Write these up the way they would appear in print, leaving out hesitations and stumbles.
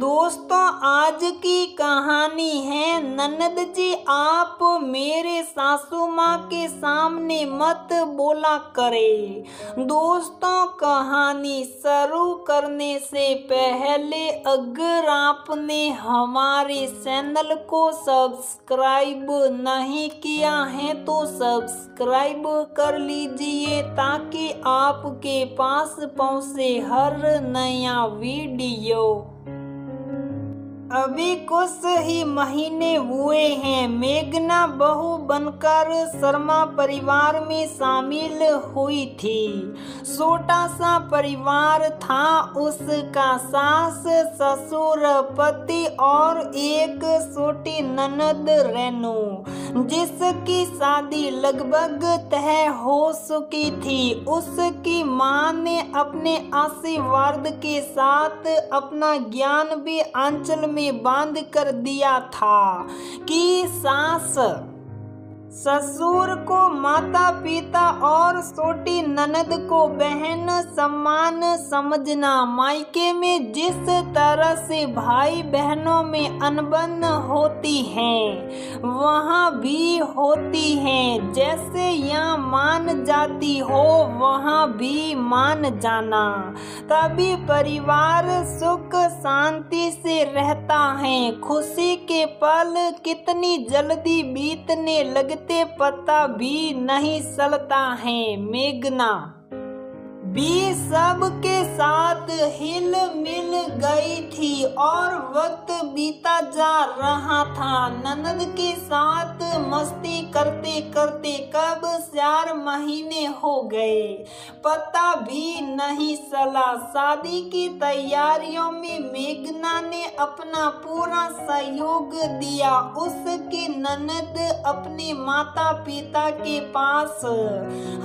दोस्तों, आज की कहानी है ननद जी आप मेरे सासू माँ के सामने मत बोला करे। दोस्तों, कहानी शुरू करने से पहले अगर आपने हमारे चैनल को सब्सक्राइब नहीं किया है तो सब्सक्राइब कर लीजिए ताकि आपके पास पहुँचे हर नया वीडियो। अभी कुछ ही महीने हुए हैं मेघना बहू बनकर शर्मा परिवार में शामिल हुई थी। छोटा सा परिवार था, उसका सास ससुर पति और एक छोटी ननद रेनू, जिसकी शादी लगभग तय हो चुकी थी। उसकी माँ ने अपने आशीर्वाद के साथ अपना ज्ञान भी आंचल में बांध कर दिया था कि सास ससुर को माता पिता और छोटी ननद को बहन सम्मान समझना। मायके में जिस तरह से भाई बहनों में अनबन होती है वहाँ भी होती है। जैसे यहाँ मान जाती हो वहाँ भी मान जाना, तभी परिवार सुख शांति से रहता है। खुशी के पल कितनी जल्दी बीतने लगते पता भी नहीं चलता है। मेघना भी सबके साथ हिल मिल गई थी और वक्त बीता जा रहा था। ननद के साथ मस्ती करते करते कब 4 महीने हो गए पता भी नहीं चला। शादी की तैयारियों में मेघना ने अपना पूरा सहयोग दिया। उसकी ननद अपने माता पिता के पास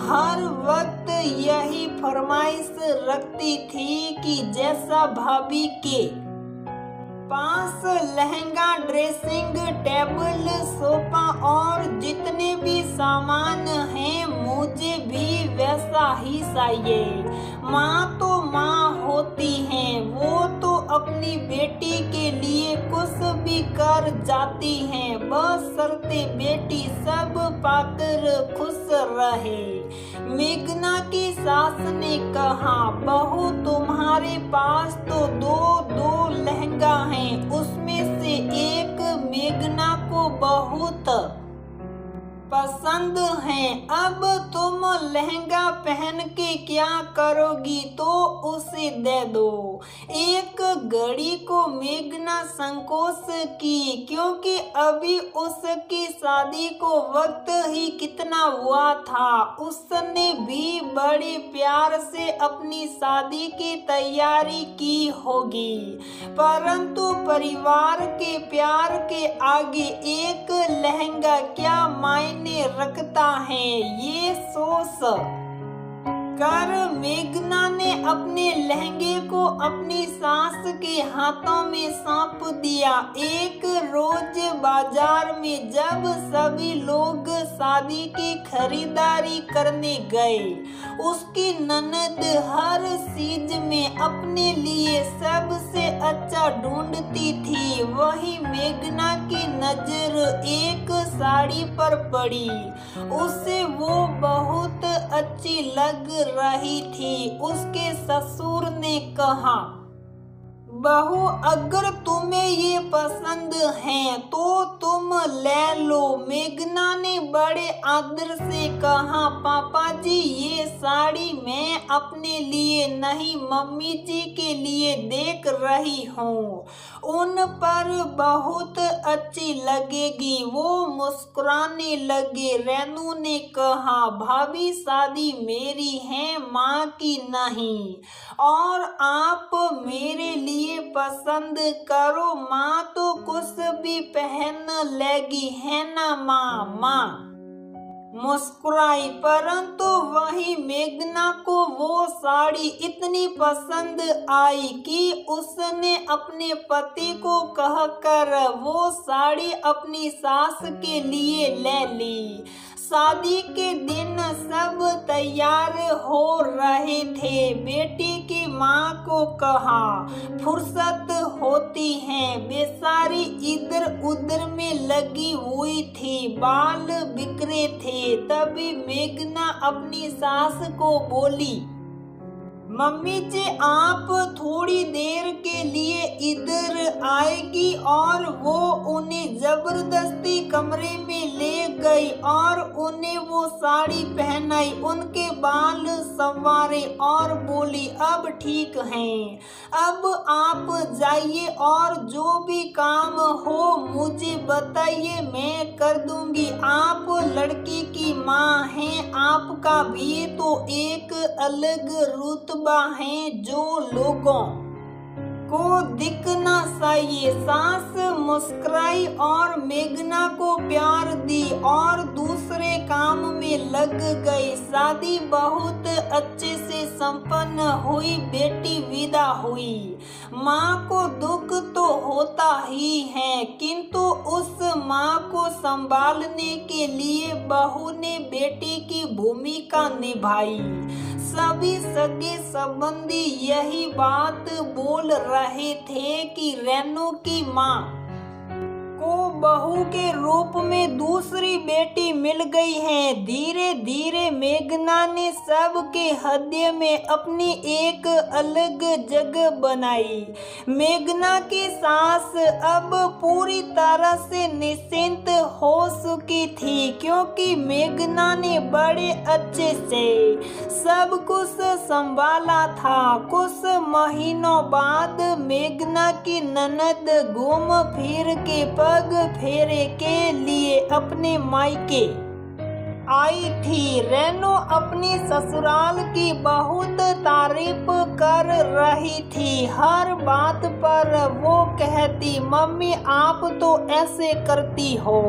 हर वक्त यही फरमाइश रखती थी कि जैसा भाभी के पास लहंगा, ड्रेसिंग टेबल, सोफा और जितने भी सामान हैं मुझे भी वैसा ही चाहिए। माँ तो माँ होती हैं, वो तो अपनी बेटी के लिए कुछ भी कर जाती हैं, बशर्ते बेटी सब पाकर खुश रहे। मेघना की सास ने कहा, बहू तुम्हारे पास तो दो लहंगा हैं, उसमें से एक मेघना को बहुत पसंद है। अब तुम लहंगा पहन के क्या करोगी तो उसे दे दो। एक घड़ी को मेघना संकोच की, क्योंकि अभी उसकी शादी को वक्त ही कितना हुआ था। उसने भी बड़े प्यार से अपनी शादी की तैयारी की होगी, परंतु परिवार के प्यार के आगे एक लहंगा क्या मायने रखता है, ये सोच कर मेघना ने अपने लहंगे को अपनी सास के हाथों में सौंप दिया। एक रोज बाजार में जब सभी लोग शादी की खरीदारी करने गए, उसकी ननद हर चीज में अपने लिए सबसे अच्छा ढूंढती थी। वही मेघना की नजर एक साड़ी पर पड़ी, उसे वो बहुत अच्छी लग रही थी। उसके ससुर ने कहा, बहू अगर तुम्हें ये पसंद है तो तुम ले लो। मेघना ने बड़े आदर से कहा, पापा जी ये साड़ी मैं अपने लिए नहीं मम्मी जी के लिए देख रही हूँ, उन पर बहुत अच्छी लगेगी। वो मुस्कुराने लगे। रेनू ने कहा, भाभी शादी मेरी है माँ की नहीं, और आप मेरे लिए पसंद करो, माँ तो कुछ भी पहन लेगी है ना माँ मुस्कुराई। परंतु वही मेघना को वो साड़ी इतनी पसंद आई कि उसने अपने पति को कहकर वो साड़ी अपनी सास के लिए ले ली। शादी के दिन सब तैयार हो रहे थे। बेटी की माँ को कहा, फुर्सत होती हैं। बेचारी इधर उधर में लगी हुई थी, बाल बिखरे थे। तभी मेघना अपनी सास को बोली, मम्मी जी आप थोड़ी देर के लिए इधर आएगी। और वो उन्हें जबरदस्ती कमरे में ले गई और उन्हें वो साड़ी पहनाई, उनके बाल संवारे और बोली, अब ठीक हैं, अब आप जाइए और जो भी काम हो मुझे बताइए, मैं कर दूंगी। आप लड़की की माँ हैं, आपका भी तो एक अलग रुतबा है जो लोगों को दिखना चाहिए। सास मुस्कुराई और मेघना को प्यार दी और दूसरे काम में लग गई। शादी बहुत अच्छे से संपन्न हुई, बेटी विदा हुई। माँ को दुख तो होता ही है, किंतु उस माँ को संभालने के लिए बहू ने बेटी की भूमिका निभाई। सभी सगे संबंधी यही बात बोल रहे थे कि रेनू की माँ को बहू के रूप में दूसरी बेटी मिल गई है। धीरे धीरे मेघना ने सबके हृदय में अपनी एक अलग जगह बनाई। मेघना की सास अब पूरी तरह से निश्चिंत हो चुकी थी, क्योंकि मेघना ने बड़े अच्छे से सब कुछ संभाला था। कुछ महीनों बाद मेघना की ननद घूम फिर के पग फेरे के लिए अपने मायके आई थी। रेनू अपनी ससुराल की बहुत तारीफ कर रही थी। हर बात पर वो कहती, मम्मी आप तो ऐसे करती हो,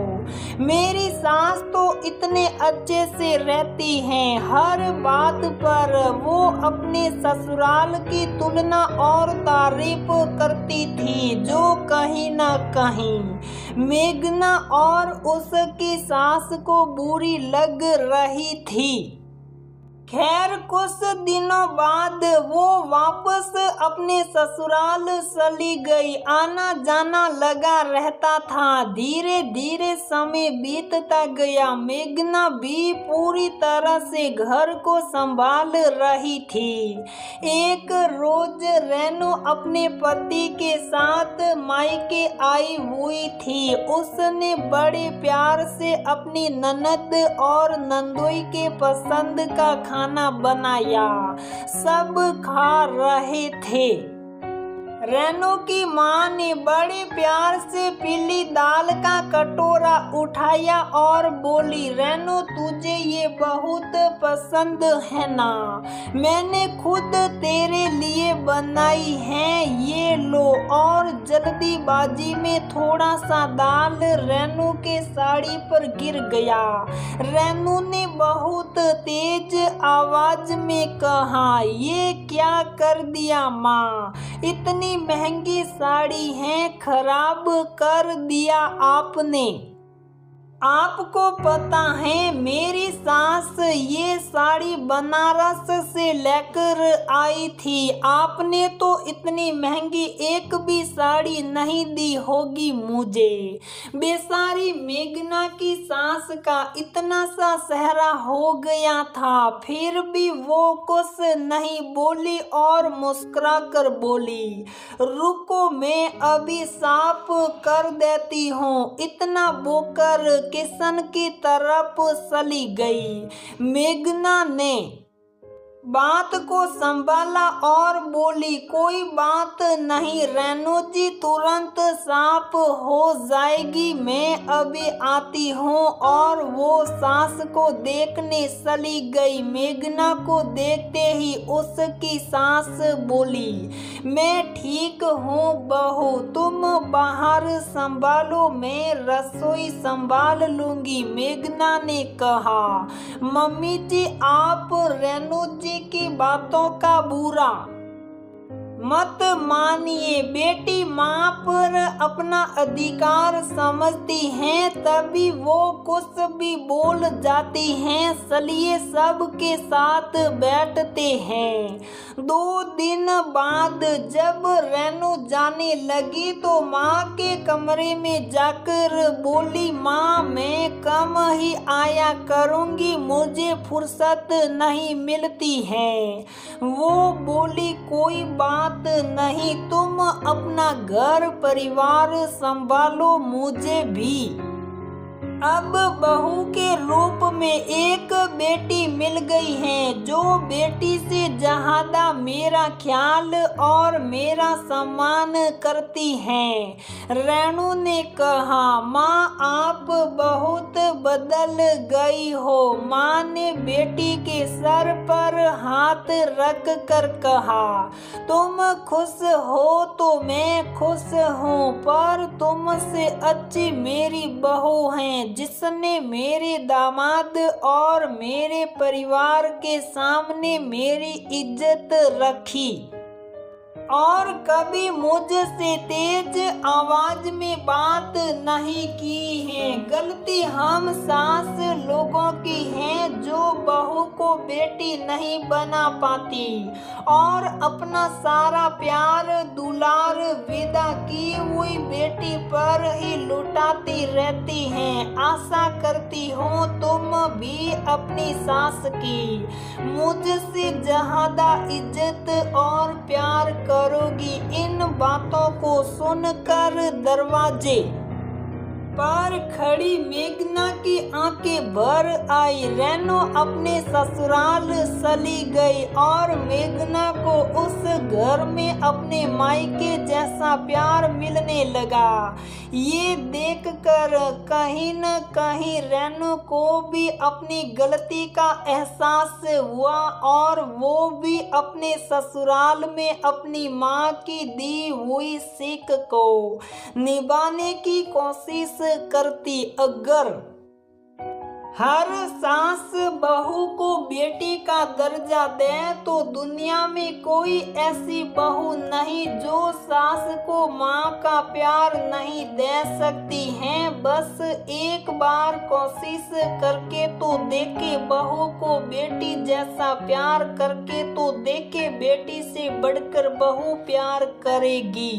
मेरी सास तो इतने अच्छे से रहती हैं। हर बात पर वो अपने ससुराल की तुलना और तारीफ करती थी, जो कहीं न कहीं मेघना और उसकी सास को बुरी लग रही थी। खैर कुछ दिनों बाद वो वापस अपने ससुराल चली गई। आना जाना लगा रहता था। धीरे धीरे समय बीतता गया। मेघना भी पूरी तरह से घर को संभाल रही थी। एक रोज रेनू अपने पति के साथ मायके आई हुई थी। उसने बड़े प्यार से अपनी ननद और नंदोई के पसंद का खाना बनाया। सब खा रहे थे। रेनू की माँ ने बड़े प्यार से पीली दाल का कटोरा उठाया और बोली, रेनू तुझे ये बहुत पसंद है ना, मैंने खुद तेरे लिए बनाई है, ये लो। और जल्दीबाजी में थोड़ा सा दाल रेनू के साड़ी पर गिर गया। रेनू ने बहुत तेज आवाज में कहा, ये क्या कर दिया माँ, इतनी महंगी साड़ी है, खराब कर दिया आपने। आपको पता है मेरी सास ये साड़ी बनारस से लेकर आई थी, आपने तो इतनी महंगी एक भी साड़ी नहीं दी होगी मुझे। बेचारी मेघना की सास का इतना सा सहरा हो गया था, फिर भी वो कुछ नहीं बोली और मुस्कुरा कर बोली, रुको मैं अभी साफ कर देती हूँ। इतना बोकर किशन की तरफ चली गई। मेघना ने बात को संभाला और बोली, कोई बात नहीं रेनू जी, तुरंत साफ हो जाएगी, मैं अभी आती हूँ। और वो सास को देखने चली गई। मेघना को देखते ही उसकी सास बोली, मैं ठीक हूँ बहू, तुम बाहर संभालो, मैं रसोई संभाल लूंगी। मेघना ने कहा, मम्मी जी आप रेनू जी की बातों का बुरा मत मानिए। बेटी माँ पर अपना अधिकार समझती हैं तभी वो कुछ भी बोल जाती हैं। चलिए सबके साथ बैठते हैं। 2 दिन बाद जब रेनू जाने लगी तो माँ के कमरे में जाकर बोली, माँ मैं कम ही आया करूँगी, मुझे फुर्सत नहीं मिलती है। वो बोली, कोई बात नहीं, तुम अपना घर परिवार संभालो, मुझे भी अब बहू के रूप में एक बेटी मिल गई है जो बेटी से ज्यादा मेरा ख्याल और मेरा सम्मान करती है। रेनू ने कहा, माँ आप बहुत बदल गई हो। माँ ने बेटी के सर पर हाथ रख कर कहा, तुम खुश हो तो मैं खुश हूँ, पर तुमसे अच्छी मेरी बहू है जिसने मेरे दामाद और मेरे परिवार के सामने मेरी इज्जत रखी और कभी मुझसे तेज आवाज में बात नहीं की है। गलती हम सास लोगों की है जो बहू को बेटी नहीं बना पाती और अपना सारा प्यार दुलार विदा की हुई बेटी पर ही लुटाती रहती हैं। आशा करती हूँ तुम भी अपनी सास की मुझसे ज्यादा इज्जत और प्यार करोगी। इन बातों को सुनकर दरवाजे पर खड़ी मेघना की आंखें भर आई। रेनू अपने ससुराल चली गई और मेघना को उस घर में अपने मायके जैसा प्यार मिलने लगा। ये देखकर कहीं न कहीं रेनू को भी अपनी गलती का एहसास हुआ और वो भी अपने ससुराल में अपनी माँ की दी हुई सीख को निभाने की कोशिश करती। अगर हर सास बहू को बेटी का दर्जा दे तो दुनिया में कोई ऐसी बहू नहीं जो सास को माँ का प्यार नहीं दे सकती है। बस एक बार कोशिश करके तो देखे, बहू को बेटी जैसा प्यार करके तो देखे, बेटी से बढ़कर बहू प्यार करेगी।